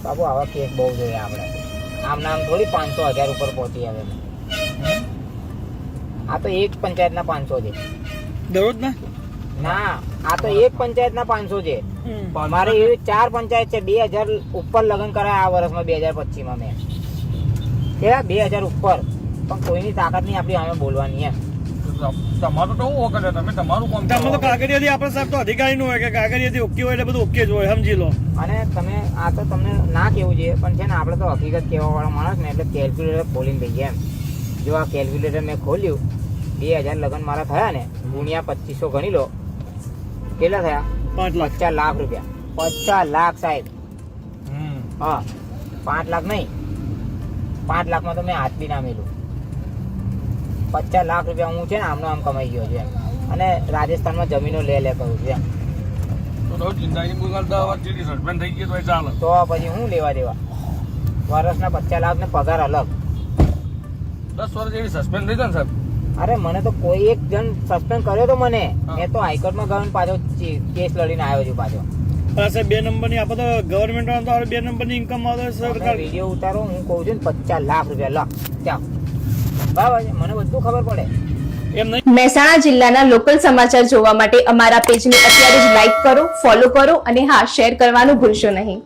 બાબુ આવા કેસ બહુ જોઈએ આપણે. આમ નામ થોડી 500,000 ઉપર પહોંચી આવે. આ તો એક પંચાયતના 500 છે દરરોજ ના, આ તો એક પંચાયતના 500 છે. મારે એવી 4 પંચાયત છે. 2000 ઉપર લગ્ન કરાયા આ વર્ષમાં 2025 મેં. કેવા 2000 ઉપર, પણ કોઈની તાકાત નહીં આપણી સામે બોલવાની એમ. તમારું તો હું કરે, તમે તમારું કામ તમે તો કાગળિયાથી આપણે સાહેબ તો અધિકારી નું હોય કે કાગળિયાથી ઓકે હોય એટલે બધું ઓકે જ હોય, સમજી લો. અને તમે આ તો તમને ના કેવું જોઈએ, પણ છે ને આપણે તો હકીકત કહેવા વાળા માણસ ને એટલે કેલ્ક્યુલેટર ખોલીને દઈએ એમ. જો આ કેલ્ક્યુલેટર મેં ખોલ્યું, 2000 લગ્ન મારા થયા ને, ગુણ્યા 2500 ગણી લો, કેટલા થયા? 5 લાખ. 50 લાખ રૂપિયા. 50 લાખ સાહેબ. હા, 5 લાખ નહીં, 5 લાખમાં તો મેં હાથ બી ના મેલું. 50 લાખ રૂપિયા હું છે ને આમનો આમ કમાઈ ગયો છું એમ. અને રાજસ્થાનમાં જમીનો લે કરું છું એમ. તો જિંદગી મુગલ 10 વર્ષ જેટલી સસ્પેન્ડ થઈ ગઈ તો એ ચાલે. તો પછી હું લેવા દેવા? વર્ષના 50 લાખ ને પગાર અલગ. 10 વર્ષ જેવી સસ્પેન્ડ થઈ જાય ને સાહેબ. અરે મને તો કોઈ એક જણ સસ્પેન્ડ કર્યો તો મને. મેં તો હાઈકોર્ટમાં ગયો ને પાછો કેસ લડીને આવ્યો છું પાછો. સાહેબ 2 નંબરની આપણે તો ગવર્મેન્ટ તો 2 નંબરની ઇન્કમ આવે સરકાર. વિડીયો ઉતારો, હું કહું છું ને 50 લાખ રૂપિયા લાખ ચાલ બરાબર છે, મને બધું ખબર પડે એમ નહીં. મહેસાણા જિલ્લાના લોકલ સમાચાર જોવા માટે અમારા પેજને અત્યારે જ લાઈક કરો, ફોલો કરો અને હા, શેર કરવાનું ભૂલશો નહીં.